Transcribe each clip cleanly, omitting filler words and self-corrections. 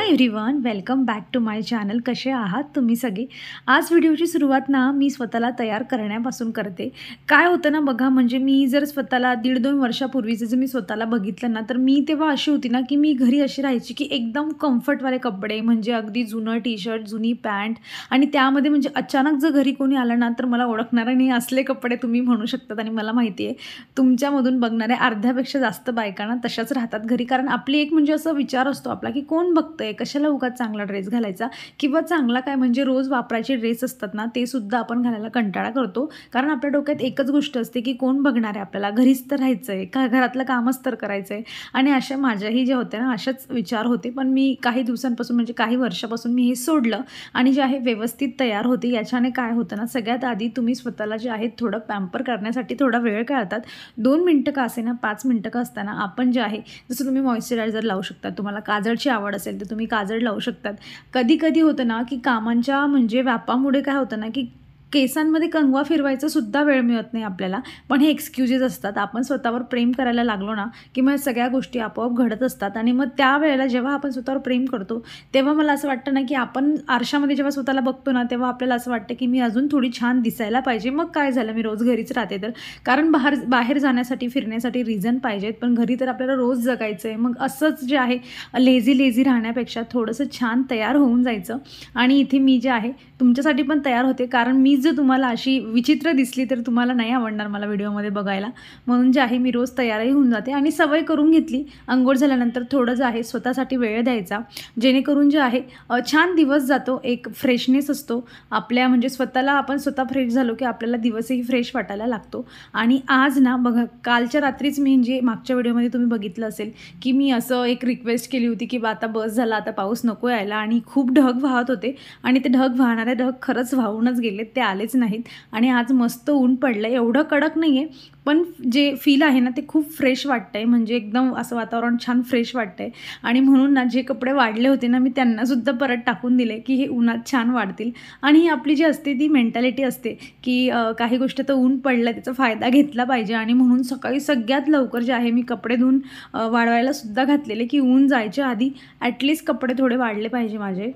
Everyone, welcome back to my channel. कसे आहात तुम्ही सगळे? आज व्हिडिओची सुरुवात ना मी स्वतःला तयार करण्यापासून करते. काय होतं ना बघा, म्हणजे मी जर स्वतःला 1.5-2 वर्षापूर्वीचं जर मी स्वतःला बघितलं ना, तर मी तेव्हा अशी होती ना की मी घरी अशी राहायची की एकदम कम्फर्टवाले कपडे, म्हणजे अगदी जुनं टी-शर्ट, जुनी पॅन्ट आणि त्यामध्ये म्हणजे अचानक जर घरी कोणी आलं ना तर मला ओळखणारं नाही असले कपडे तुम्ही म्हणू शकतात. आणि मला माहिती आहे तुमच्यामधून बघणाऱ्या अर्ध्यापेक्षा जास्त बायकांना तशाच राहतात घरी. कारण आपली एक म्हणजे असा विचार असतो आपला की कोण बघतंय, कशाला उगाच चांगला ड्रेस घालायचा, किंवा चांगला काय म्हणजे रोज वापरायचे ड्रेस असतात ना ते सुद्धा आपण घालायला कंटाळा करतो. कारण आपल्या डोक्यात एकच गोष्ट असते की कोण बघणार आहे आपल्याला, घरीच तर राहायचं आहे का, घरातलं कामच तर करायचं आहे. आणि अशा माझ्याही ज्या होत्या ना अशाच विचार होते. पण मी काही दिवसांपासून म्हणजे काही वर्षापासून मी हे सोडलं आणि जे आहे व्यवस्थित तयार होते. याच्याने काय होतं ना, सगळ्यात आधी तुम्ही स्वतःला जे आहे थोडं पॅम्पर करण्यासाठी थोडा वेळ काढतात. 2 मिनटं का असे ना, 5 मिनटं का असताना आपण जे आहे, जसं तुम्ही मॉइश्चरायझर लावू शकता, तुम्हाला काजळची आवड असेल तर तुम्ही काजळ लावू शकतात. कधी-कधी होतं ना, की कामांच्या म्हणजे व्यापामुळे काय होतं ना, की केसांमध्ये कंगवा फिरवायचा सुद्धा वेळ मिळत नाही आपल्याला. पण हे एक्सक्यूजेस असतात. आपण स्वतःवर प्रेम करायला लागलो ना, की मग सगळ्या गोष्टी आपोआप घडत असतात. आणि मग त्यावेळेला जेव्हा आपण स्वतःवर प्रेम करतो, तेव्हा मला असं वाटतं ना, की आपण आरशामध्ये जेव्हा स्वतःला बघतो ना, तेव्हा आपल्याला असं वाटतं, की मी अजून थोडी छान दिसायला पाहिजे. मग काय झालं, मी रोज घरीच राहते तर. कारण बाहेर जाण्यासाठी, फिरण्यासाठी रिझन पाहिजेत, पण घरी तर आपल्याला रोज जगायचं आहे. मग असंच जे आहे लेझी राहण्यापेक्षा थोडंसं छान तयार होऊन जायचं. आणि इथे मी जे आहे तुमच्यासाठी पण तयार होते, कारण मी जर तुम्हाला अशी विचित्र दिसली तर तुम्हाला नाही आवडणार मला व्हिडिओमध्ये बघायला. म्हणून जे आहे मी रोज तयारही होऊन जाते आणि सवय करून घेतली. अंघोळ झाल्यानंतर थोडं जे आहे स्वतःसाठी वेळ द्यायचा, जेणेकरून जे आहे छान दिवस जातो, एक फ्रेशनेस असतो आपल्या, म्हणजे स्वतःला आपण स्वतः फ्रेश झालो की आपल्याला दिवसही फ्रेश वाटायला लागतो. आणि आज ना बघा, कालच्या रात्रीच मी म्हणजे मागच्या व्हिडिओमध्ये तुम्ही बघितलं असेल की मी असं एक रिक्वेस्ट केली होती की आता बस झाला, आता पाऊस नको यायला. आणि खूप ढग वाहत होते आणि ते वाहणारे ढग खरंच वाहूनच गेले, ते आलेच नाहीत. आणि आज मस्त ऊन पडलं, एवढं कडक नाही आहे, पण जे फील आहे ना ते खूप फ्रेश वाटतंय. म्हणजे एकदम असं वातावरण छान फ्रेश वाटतंय. आणि म्हणून ना जे कपडे वाढले होते ना, मी त्यांनासुद्धा परत टाकून दिले की हे उन्हात छान वाढतील. आणि ही आपली जी असते ती मेंटॅलिटी असते की काही गोष्ट तर ऊन पडलं, त्याचा फायदा घेतला पाहिजे. आणि म्हणून सकाळी सगळ्यात लवकर जे आहे मी कपडे धुवून वाळवायला सुद्धा घातलेले, की ऊन जायच्या आधी ॲटलिस्ट कपडे थोडे वाढले पाहिजे माझे.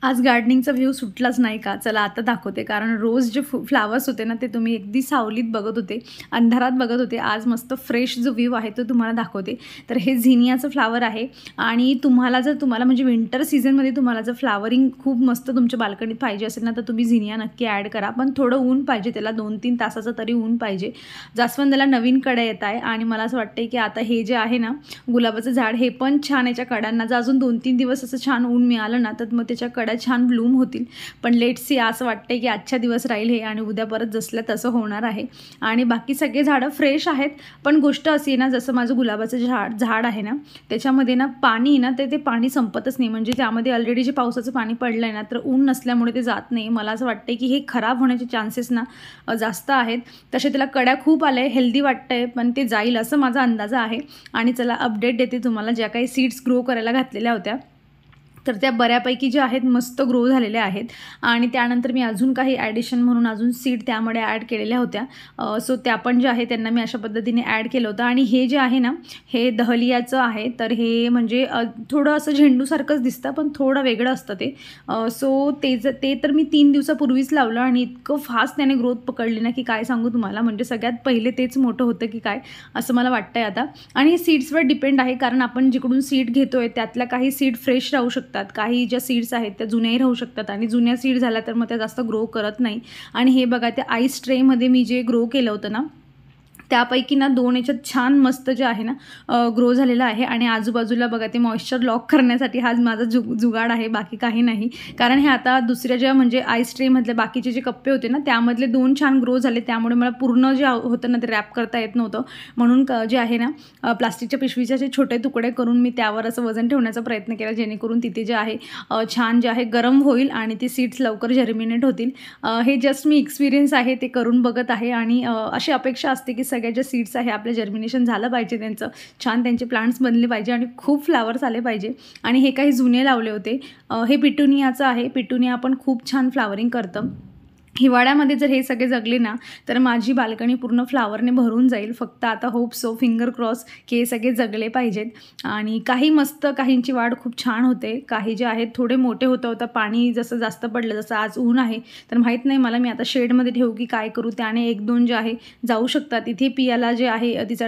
आज गार्डनिंगचा व्ह्यू सुटलाच नाही का? चला आता दाखवते. कारण रोज जे फ्लावर्स होते ना ते तुम्ही अगदी सावलीत बघत होते, अंधारात बघत होते. आज मस्त फ्रेश जो व्ह्यू आहे तो तुम्हाला दाखवते. तर हे झिनियाचं फ्लावर आहे. आणि तुम्हाला म्हणजे विंटर सीझनमध्ये तुम्हाला जर फ्लावरिंग खूप मस्त तुमच्या बाल्कनीत पाहिजे असेल ना, तर तुम्ही झिनिया नक्की ॲड करा. पण थोडं ऊन पाहिजे त्याला, 2-3 तासाचं तरी ऊन पाहिजे. जास्वंदाला नवीन कड्या येत आहे आणि मला असं वाटतं की आता हे जे आहे ना गुलाबाचं झाड, हे पण छान याच्या कड्यांना जर अजून 2-3 दिवस असं छान ऊन मिळालं ना, तर मग त्याच्या कड्या छान ब्लूम होतील. पण लेट्स सी, असं वाटतंय की आजच्या दिवस राहील हे आणि उद्या परत जसलं तसं होणार आहे. आणि बाकी सगळे झाडं फ्रेश आहेत. पण गोष्ट अशी आहे ना, जसं माझं गुलाबाचं झाड आहे ना, त्याच्यामध्ये ना पाणी ना ते पाणी संपतच नाही. म्हणजे त्यामध्ये ऑलरेडी जे पावसाचं पाणी पडलं आहे ना, तर ऊन नसल्यामुळे ते जात नाही. मला असं वाटतंय की हे खराब होण्याचे चान्सेस ना जास्त आहेत. तसे त्याला कड्या खूप आल्या आहे, हेल्दी वाटतंय, पण ते जाईल असं माझा अंदाज आहे. आणि चला अपडेट देते तुम्हाला. ज्या काही सीड्स ग्रो करायला घातलेल्या होत्या तर त्या बऱ्यापैकी ज्या आहेत मस्त ग्रो झालेल्या आहेत. आणि त्यानंतर मी अजून काही ॲडिशन म्हणून अजून सीड त्यामध्ये ॲड केलेल्या होत्या. सो त्या पण ज्या आहे त्यांना मी अशा पद्धतीने ॲड केलं होतं. आणि हे जे आहे ना, हे दहलियाचं आहे. तर हे म्हणजे थोडं असं झेंडूसारखंच दिसतं, पण थोडं वेगळं असतं ते. सो ते तर मी 3 दिवसापूर्वीच लावलं आणि इतकं फास्ट त्याने ग्रोथ पकडली ना की काय सांगू तुम्हाला. म्हणजे सगळ्यात पहिले तेच मोठं होतं की काय, असं मला वाटतंय आता. आणि हे सीड्सवर डिपेंड आहे, कारण आपण जिकडून सीड घेतोय त्यातल्या काही सीड फ्रेश राहू शकतात, काही ज्या सीड्स आहेत त्या जुन्याही राहू शकतात. आणि जुन्या सीड झाल्या तर मग त्या जास्त ग्रो करत नाही. आणि हे बघा, त्या आईस ट्रेमध्ये मी जे ग्रो केलं होतं ना, त्यापैकी ना 2 याच्यात छान मस्त जे आहे ना ग्रो झालेलं आहे. आणि आजूबाजूला बघा ते मॉइश्चर लॉक करण्यासाठी हा माझा जुगाड आहे, बाकी काही नाही. कारण हे आता दुसऱ्या ज्या म्हणजे आईस ट्रेमधले बाकीचे जे कप्पे होते ना, त्यामधले 2 छान ग्रो झाले. त्यामुळे मला पूर्ण जे होतं ना ते रॅप करता येत नव्हतं. म्हणून जे आहे ना प्लास्टिकच्या पिशवीचे जे छोटे तुकडे करून मी त्यावर असं वजन ठेवण्याचा प्रयत्न केला, जेणेकरून तिथे जे आहे छान जे आहे गरम होईल आणि ते सीड्स लवकर जर्मिनेट होतील. हे जस्ट मी एक्सपिरियन्स आहे ते करून बघत आहे. आणि अशी अपेक्षा असते की सगळ्या ज्या सीड्स आहे आपलं जर्मिनेशन झालं पाहिजे, त्यांचं छान त्यांचे प्लांट्स बनले पाहिजे आणि खूप फ्लावर्स आले पाहिजे. आणि हे काही जुने लावले होते. हे पिटुनियाचं आहे. पिटुनिया पण खूप छान फ्लावरिंग करतं. हिवाळ्यामध्ये जर हे सगळे जगले ना तर माझी बाल्कनी पूर्ण फ्लावरने भरून जाईल. फक्त आता होप सो, फिंगर क्रॉस की हे सगळे जगले पाहिजेत. आणि काही मस्त, काहींची वाढ खूप छान होते, काही जे आहेत थोडे मोठे होता पाणी जसं जास्त पडलं, जसं आज ऊन आहे तर माहीत नाही मला मी आता शेडमध्ये ठेवू की काय करू. त्याने 1-2 जे आहे जाऊ शकतात. इथे पियाला जे आहे तिचा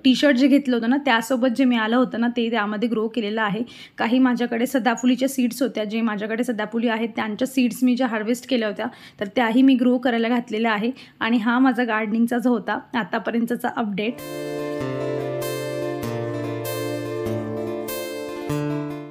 टी शर्ट जे घेतलं होतं ना त्यासोबत जे मिळालं होतं ना ते त्यामध्ये ग्रो केलेलं आहे. काही माझ्याकडे सदाफुलीच्या सीड्स होत्या, जे माझ्याकडे सदाफुली आहेत त्यांच्या सीड्स मी ज्या हार्वेस्ट केल्या होत्या तर त्याही मी ग्रो करायला घातलेला आहे. आणि हा माझा गार्डनिंगचा जो होता आतापर्यंतचा अपडेट.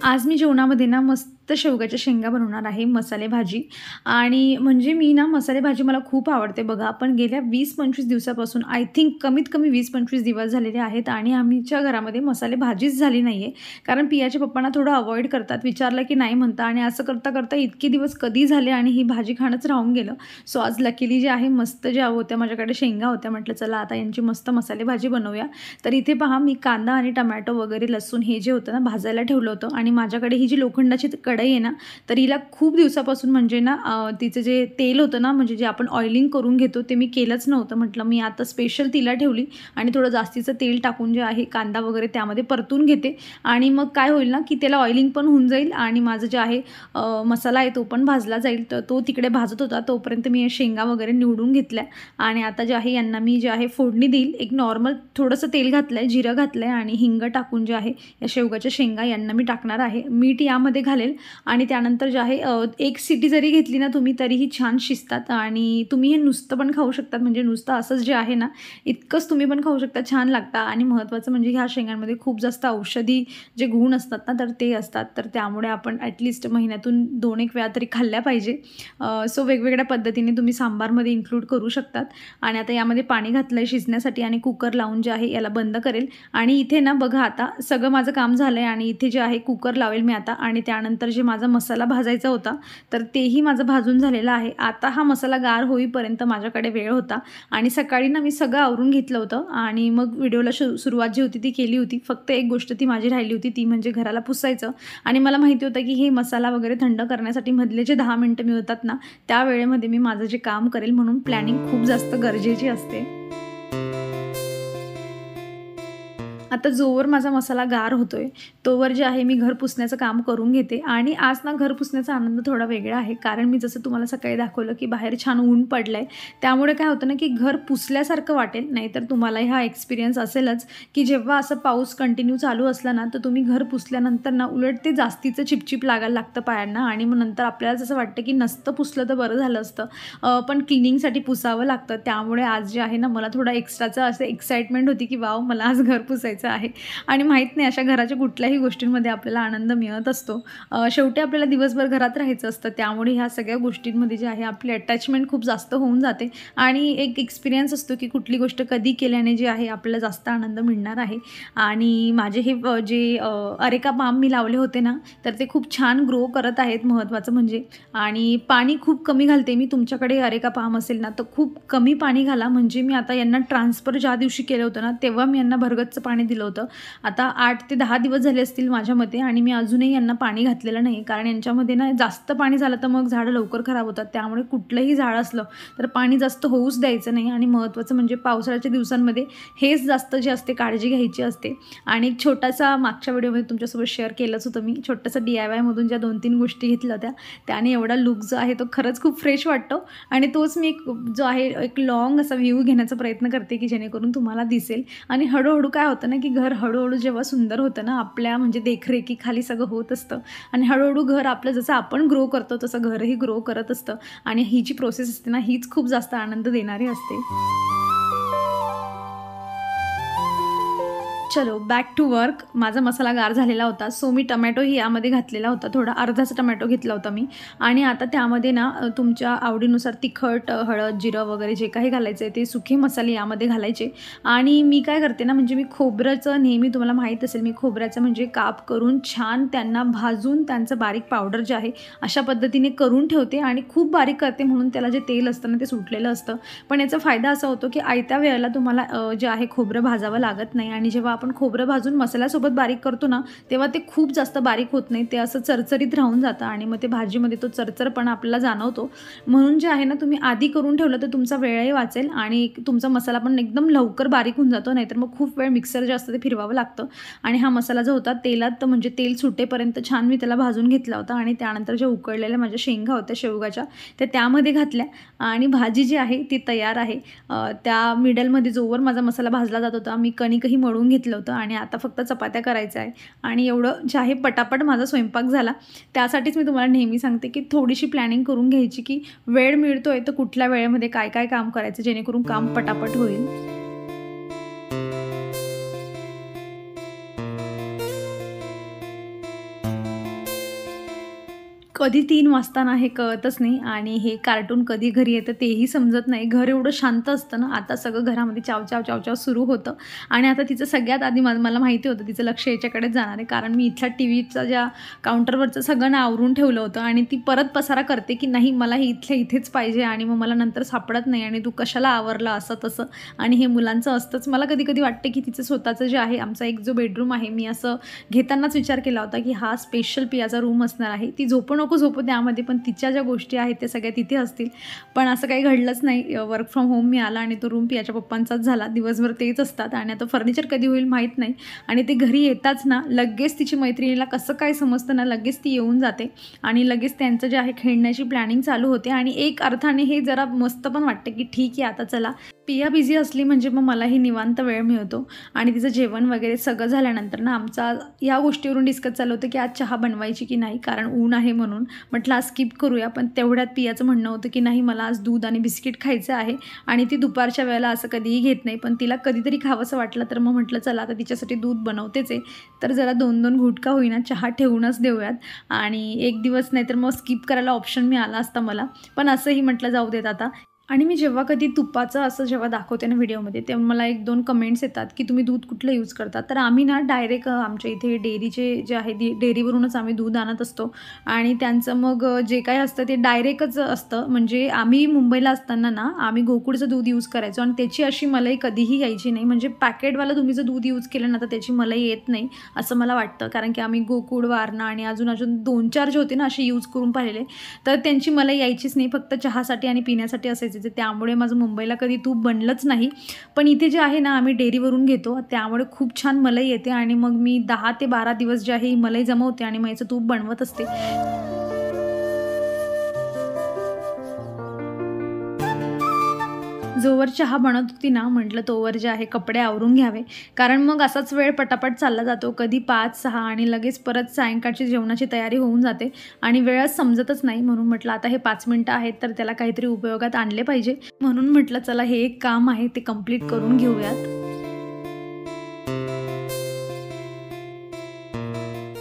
आज मी जेवणामध्ये ना मस्त शेवग्याच्या शेंगा बनवणार आहे, मसाले भाजी. आणि म्हणजे मी ना मसाले भाजी मला खूप आवडते बघा. पण गेल्या 20-25 दिवसापासून आय थिंक कमीत कमी 20-25 दिवस झालेले आहेत आणि आमच्या घरामध्ये मसाले भाजीच झाली नाही आहे. कारण पियाच्या पप्पांना थोडं अवॉइड करतात, विचारलं की नाही म्हणता. आणि असं करता करता इतके दिवस कधी झाले आणि ही भाजी खाणंच राहून गेलं. सो आज लकीली जे आहे मस्त ज्या होत्या माझ्याकडे शेंगा होत्या, म्हटलं चला आता यांची मस्त मसाले भाजी बनवूया. तर इथे पहा मी कांदा आणि टमॅटो वगैरे लसूण हे जे होतं ना भाजायला ठेवलं होतं. आणि माझ्याकडे ही जी लोखंडाची कढई आहे ना तर हिला खूप दिवसापासून म्हणजे ना तिचं जे तेल होतं ना म्हणजे जे आपण ऑइलिंग करून घेतो ते मी केलंच नव्हतं. म्हटलं मी आता स्पेशल तिला ठेवली आणि थोडं जास्तीचं तेल टाकून जे आहे कांदा वगैरे त्यामध्ये परतून घेते. आणि मग काय होईल ना की त्याला ऑइलिंग पण होऊन जाईल आणि माझं जे आहे मसाला आहे तो पण भाजला जाईल. तर तो तिकडे भाजत होता तोपर्यंत मी शेंगा वगैरे निवडून घेतल्या. आणि आता जे आहे यांना मी जे आहे फोडणी देईल. एक नॉर्मल थोडंसं तेल घातलं आहे, जिरं घातलं आहे आणि हिंग टाकून जे आहे या शेवगाच्या शेंगा यांना मी टाकणार आहे. मीठ यामध्ये घालेल आणि त्यानंतर जे आहे एक सिटी जरी घेतली ना तुम्ही तरीही छान शिजतात. आणि तुम्ही हे नुसतं पण खाऊ शकतात, म्हणजे नुसतं असंच जे आहे ना इतकंच तुम्ही पण खाऊ शकता, छान लागतं. आणि महत्त्वाचं म्हणजे ह्या शेंगांमध्ये खूप जास्त औषधी जे गुण असतात ना तर ते असतात. तर त्यामुळे आपण ॲटलिस्ट महिन्यातून 2-1 वेळा तरी खाल्ल्या पाहिजे. सो वेगवेगळ्या पद्धतीने तुम्ही सांबारमध्ये इन्क्लूड करू शकतात. आणि आता यामध्ये पाणी घातलं आहे शिजण्यासाठी आणि कुकर लावून जे आहे याला बंद करेल. आणि इथे ना बघा आता सगळं माझं काम झालं आहे आणि इथे जे आहे कुकर लावेल मी आता. आणि त्यानंतर जे माझा मसाला भाजायचा होता तर तेही माझं भाजून झालेलं आहे. आता हा मसाला गार होईपर्यंत माझ्याकडे वेळ होता. आणि सकाळी ना मी सगळं आवरून घेतलं होतं आणि मग व्हिडिओला सुरुवात जी होती ती केली होती. फक्त एक गोष्ट ती माझी राहिली होती, ती म्हणजे घराला पुसायचं. आणि मला माहिती होतं की हे मसाला वगैरे थंड करण्यासाठी मधले जे 10 मिनटं मिळतात ना त्या वेळेमध्ये मी माझं जे काम करेल, म्हणून प्लॅनिंग खूप जास्त गरजेची असते. आता जोवर माझा मसाला गार होतोय तोवर जे आहे मी घर पुसण्याचं काम करून घेते. आणि आज ना घर पुसण्याचा आनंद थोडा वेगळा आहे, कारण मी जसं तुम्हाला सकाळी दाखवलं की बाहेर छान ऊन पडलं आहे. त्यामुळे काय होतं ना की घर पुसल्यासारखं वाटेल. नाहीतर तुम्हालाही हा एक्सपिरियन्स असेलच की जेव्हा असं पाऊस कंटिन्यू चालू असला ना तर तुम्ही घर पुसल्यानंतर ना उलट ते जास्तीचं चिपचिप लागायला लागतं पायांना. आणि मग नंतर आपल्याला जसं वाटतं की नसतं पुसलं तर बरं झालं असतं, पण क्लिनिंगसाठी पुसावं लागतं. त्यामुळे आज जे आहे ना मला थोडा एक्स्ट्राचं असं एक्साइटमेंट होती की वाव मला आज घर पुसायचं आहे. आणि माहीत नाही अशा घराच्या कुठल्याही गोष्टींमध्ये आपल्याला आनंद मिळत असतो. शेवटी आपल्याला दिवसभर घरात राहायचं असतं, त्यामुळे ह्या सगळ्या गोष्टींमध्ये जे आहे आपली अटॅचमेंट खूप जास्त होऊन जाते. आणि एक एक्सपिरियन्स असतो की कुठली गोष्ट कधी केल्याने जे आहे आपल्याला जास्त आनंद मिळणार आहे. आणि माझे हे जे अरेका पाम मी लावले होते ना तर ते खूप छान ग्रो करत आहेत, महत्त्वाचं म्हणजे. आणि पाणी खूप कमी घालते मी. तुमच्याकडे अरेका पाम असेल ना तर खूप कमी पाणी घाला. म्हणजे मी आता यांना ट्रान्सफर ज्या दिवशी केलं होतं ना तेव्हा मी यांना भरगतचं पाणी दिलं होतं. आता 8 ते 10 दिवस झाले असतील माझ्या मते. आणि मी अजूनही यांना पाणी घातलेलं नाही, कारण यांच्यामध्ये ना जास्त पाणी झालं तर मग झाडं लवकर खराब होतात. त्यामुळे कुठलंही झाड असलं तर पाणी जास्त होऊच द्यायचं नाही. आणि महत्त्वाचं म्हणजे पावसाळ्याच्या दिवसांमध्ये हेच जास्त जे असते काळजी घ्यायची असते. आणि एक छोटासा मागच्या व्हिडिओमध्ये तुमच्यासोबत शेअर केलंच होतं मी, छोटंसं DIY मधून ज्या 2-3 गोष्टी घेतल्या होत्या त्याने एवढा लुक जो आहे तो खरंच खूप फ्रेश वाटतो. आणि तोच मी जो आहे एक लॉंग असा व्ह्यू घेण्याचा प्रयत्न करते की जेणेकरून तुम्हाला दिसेल. आणि हळूहळू काय होतं ना की घर हळूहळू जेव्हा सुंदर होतं ना आपल्या म्हणजे देखरेखीखाली सगळं होत असतं. आणि हळूहळू घर आपलं जसं आपण ग्रो करतो तसं घरही ग्रो करत असतं. आणि ही जी प्रोसेस असते ना हीच खूप जास्त आनंद देणारी असते. चलो बॅक टू वर्क. माझा मसाला गार झालेला होता, सो मी टमॅटोही यामध्ये घातलेला होता, थोडा अर्धाचा टमॅटो घेतला होता मी. आणि आता त्यामध्ये ना तुमच्या आवडीनुसार तिखट, हळद, जिरं वगैरे जे काही घालायचं आहे ते सुके मसाले यामध्ये घालायचे. आणि मी काय करते ना म्हणजे मी खोबऱ्याचं नेहमी तुम्हाला माहीत असेल मी खोबऱ्याचं म्हणजे काप करून छान त्यांना भाजून त्यांचं बारीक पावडर जे आहे अशा पद्धतीने करून ठेवते. आणि खूप बारीक करते म्हणून त्याला जे तेल असतं ना ते सुटलेलं असतं. पण याचा फायदा असा होतो की आयत्या वेळेला तुम्हाला जे आहे खोबरं भाजावं लागत नाही. आणि जेव्हा आपण आपण खोबरं भाजून मसाल्यासोबत बारीक करतो ना, तेव्हा ते खूप जास्त बारीक होत नाही, ते असं चरचरीत राहून जातं आणि मग ते भाजीमध्ये तो चरचरपणा आपल्याला जाणवतो. म्हणून जे आहे ना, तुम्ही आधी करून ठेवलं तर तुमचा वेळही वाचेल आणि तुमचा मसाला पण एकदम लवकर बारीक होऊन जातो. नाहीतर मग खूप वेळ मिक्सर जे असतं ते फिरवावं लागतं. आणि हा मसाला जो होता तेलात म्हणजे तेल सुटेपर्यंत छान मी त्याला भाजून घेतला होता आणि त्यानंतर ज्या उकळलेल्या माझ्या शेंगा होत्या शेवगाच्या त्या त्यामध्ये घातल्या आणि भाजी जी आहे ती तयार आहे. त्या मिडलमध्ये जोवर माझा मसाला भाजला जात होता मी कणिकही मळून घेतलं होतं आणि आता फक्त चपात्या करायच्या आहे आणि एवढं जे आहे पटापट माझा स्वयंपाक झाला. त्यासाठीच मी तुम्हाला नेहमी सांगते की थोडीशी प्लॅनिंग करून घ्यायची की वेळ मिळतोय तर कुठल्या वेळेमध्ये काय काय काम करायचं जेणेकरून काम पटापट होईल. कधी 3 वाजता ना हे कळतच नाही आणि हे कार्टून कधी घरी येतं तेही समजत नाही. घर एवढं शांत असतं ना, आता सगळं घरामध्ये चाव-चाव, चाव-चाव सुरू होतं आणि आता तिचं सगळ्यात आधी मला माहिती होतं तिचं लक्ष याच्याकडेच जाणार आहे. कारण मी इथल्या टीव्हीचा ज्या काउंटरवरचं सगळं ना आवरून ठेवलं होतं आणि ती परत पसारा करते, की नाही मला हे इथल्या इथेच पाहिजे आणि मग मला नंतर सापडत नाही आणि तू कशाला आवरलं असं तसं आणि हे मुलांचं असतंच. मला कधी-कधी वाटते, की तिचं स्वतःचं जे आहे आमचा एक जो बेडरूम आहे मी असं घेतानाच विचार केला होता, की हा स्पेशल पियाचा रूम असणार आहे. ती झोपू त्यामध्ये पण तिच्या ज्या गोष्टी आहेत त्या सगळ्या तिथे असतील. पण असं काही घडलंच नाही. वर्क फ्रॉम होम मी आला आणि तो रूम पियाच्या पप्पांचाच झाला. दिवसभर तेच असतात आणि आता फर्निचर कधी होईल माहीत नाही आणि ते घरी येताच ना लगेच तिची मैत्रिणीला कसं काय समजतं ना लगेच ती येऊन जाते आणि लगेच त्यांचं जे आहे खेळण्याची प्लॅनिंग चालू होते आणि एक अर्थाने हे जरा मस्त पण वाटतं की ठीक आहे आता चला पिया बिझी असली म्हणजे मग मलाही निवांत वेळ मिळतो आणि तिचं जेवण वगैरे सगळं झाल्यानंतर ना आमचा या गोष्टीवरून डिस्कस चालू होतं की आज चहा बनवायची की नाही कारण ऊन आहे म्हणून. म्हटलं आज स्किप करूया पण तेवढ्यात पियाचं म्हणणं होतं की नाही मला आज दूध आणि बिस्किट खायचं आहे आणि ती दुपारच्या वेळेला असं कधीही घेत नाही पण तिला कधीतरी खावंसं वाटलं तर मग म्हटलं चला आता तिच्यासाठी दूध बनवतेच आहे तर जरा 2-2 घुट का होईना चहा ठेवूनच देऊयात आणि एक दिवस नाही तर मग स्किप करायला ऑप्शन मिळाला असता मला पण असंही म्हटलं जाऊ देत आता. आणि मी जेव्हा कधी तुपाचं असं जेव्हा दाखवते ना व्हिडिओमध्ये तेव्हा मला 1-2 कमेंट्स येतात की तुम्ही दूध कुठलं यूज करता तर आम्ही ना डायरेक्ट आमच्या इथे डेअरीचे जे आहे डेअरीवरूनच आम्ही दूध आणत असतो आणि त्यांचं मग जे काही असतं ते डायरेक्टच असतं. म्हणजे आम्ही मुंबईला असताना ना आम्ही गोकुळचं दूध यूज करायचो आणि त्याची अशी मलाई कधीही यायची नाही. म्हणजे पॅकेटवालं तुम्ही जर दूध यूज केलं ना तर त्याची मलाई येत नाही असं मला वाटतं कारण की आम्ही गोकुळ वारणा आणि अजून 2-4 जे होते ना असे यूज करून पाहिलेले तर त्यांची मलाई यायचीच नाही. फक्त चहासाठी आणि पिण्यासाठी असायचे त्यामुळे माझं मुंबईला कधी तूप बनलंच नाही. पण इथे जे आहे ना आम्ही डेअरीवरून घेतो त्यामुळे खूप छान मलाई येते आणि मग मी 10 ते 12 दिवस जे आहे ही मलाई जमवते आणि मग याचं तूप बनवत असते. जोवर चहा बनत होती ना म्हटलं तोवर जे आहे कपडे आवरून घ्यावे कारण मग असाच वेळ पटापट चालला जातो. कधी 5-6 आणि लगेच परत सायंकाळची जेवणाची तयारी होऊन जाते आणि वेळच समजतच नाही. म्हणून म्हटलं आता हे 5 मिनटं आहेत तर त्याला काहीतरी उपयोगात आणले पाहिजे. म्हणून म्हटलं चला हे एक काम आहे ते कंप्लीट करून घेऊयात.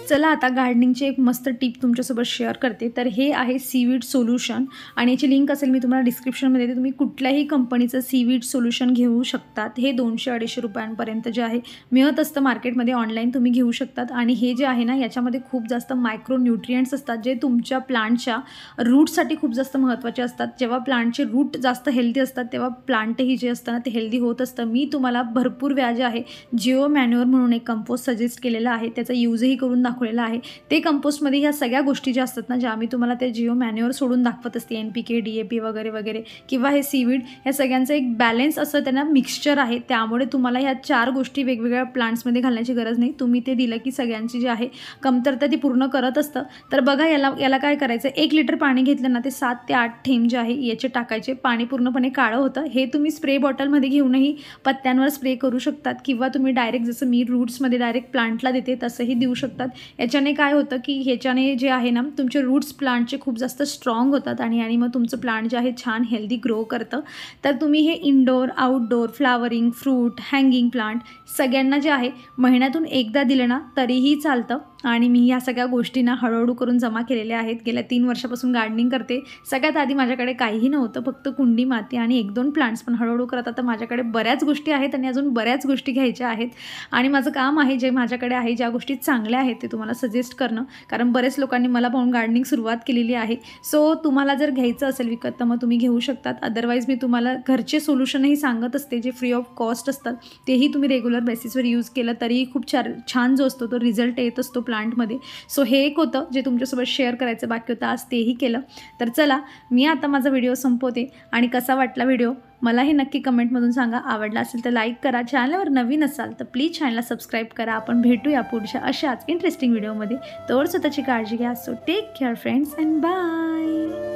चला आता गार्डनिंगची एक मस्त टिप तुमच्यासोबत शेअर करते. तर हे आहे सीवीड सोल्युशन आणि याची लिंक असेल मी तुम्हाला डिस्क्रिप्शनमध्ये देते. तुम्ही कुठल्याही कंपनीचं सीवीड सोल्युशन घेऊ शकतात. हे 200-250 रुपयांपर्यंत जे आहे मिळत असतं मार्केटमध्ये ऑनलाईन तुम्ही घेऊ शकतात आणि हे जे आहे ना याच्यामध्ये खूप जास्त मायक्रो न्यूट्रिएंट्स असतात जे तुमच्या प्लांटच्या रूटसाठी खूप जास्त महत्त्वाचे असतात. जेव्हा प्लांटचे रूट जास्त हेल्दी असतात तेव्हा प्लांटही जे असतं ना ते हेल्दी होत असतं. मी तुम्हाला भरपूर वेळा जे आहे जिओ मॅन्युअर म्हणून एक कंपोस्ट सजेस्ट केलेला आहे त्याचा यूजही करून दाखवलेला आहे. ते कंपोस्टमध्ये ह्या सगळ्या गोष्टी ज्या असतात ना ज्या मी तुम्हाला त्या जिओ मॅन्युअर सोडून दाखवत असते NPK DAP वगैरे वगैरे किंवा हे सीवीड ह्या सगळ्यांचं एक बॅलन्स असं त्यांना मिक्सचर आहे. त्यामुळे तुम्हाला ह्या 4 गोष्टी वेगवेगळ्या प्लांट्समध्ये घालण्याची गरज नाही. तुम्ही ते दिलं की सगळ्यांची जी आहे कमतरता ती पूर्ण करत असतं. तर बघा याला काय करायचं 1 लिटर पाणी घेतलं ना ते 7 ते 8 थेंब जे आहे याचे टाकायचे. पाणी पूर्णपणे काळं होतं. हे तुम्ही स्प्रे बॉटलमध्ये घेऊनही पत्त्यांवर स्प्रे करू शकतात किंवा तुम्ही डायरेक्ट जसं मी रूट्समध्ये डायरेक्ट प्लांटला देते तसंही देऊ शकतात. याच्याने काय होतं की ह्याच्याने जे आहे ना तुमचे रूट्स प्लांटचे खूप जास्त स्ट्रॉंग होतात आणि मग तुमचं प्लांट जे आहे छान हेल्दी ग्रो करतं. तर तुम्ही हे indoor outdoor flowering fruit hanging plant सगळ्यांना जे आहे महिन्यातून एकदा दिलं ना तरीही चालतं. आणि मी ह्या सगळ्या गोष्टींना हळूहळू करून जमा केलेल्या आहेत. गेल्या 3 वर्षापासून गार्डनिंग करते. सगळ्यात आधी माझ्याकडे काहीही नव्हतं फक्त कुंडी माती आणि 1-2 प्लांट्स पण हळूहळू करत आता माझ्याकडे बऱ्याच गोष्टी आहेत आणि अजून बऱ्याच गोष्टी घ्यायच्या आहेत आणि माझं काम आहे जे माझ्याकडे आहे ज्या गोष्टी चांगल्या आहेत ते तुम्हाला सजेस्ट करणं. कारण बरेच लोकांनी मला पाहून गार्डनिंग सुरुवात केलेली आहे. सो तुम्हाला जर घ्यायचं असेल विकत तर मग तुम्ही घेऊ शकतात. अदरवाईज मी तुम्हाला घरचे सोल्युशनही सांगत असते जे फ्री ऑफ कॉस्ट असतात तेही तुम्ही रेग्युलर रेग्युलर बेसिसवर यूज केलं तरीही खूप छान जो असतो तो रिझल्ट येत असतो प्लांटमध्ये. सो हे एक होतं जे तुमच्यासोबत शेअर करायचं बाकी होतं, आज तेही केलं. तर चला मी आता माझा व्हिडिओ संपवते आणि कसा वाटला व्हिडिओ मलाही नक्की कमेंटमधून सांगा. आवडला असेल तर लाईक करा, चॅनलवर नवीन असाल तर प्लीज चॅनलला सबस्क्राईब करा. आपण भेटूया पुढच्या अशाच इंटरेस्टिंग व्हिडिओमध्ये. तोवर स्वतःची काळजी घ्या. So take care friends and bye.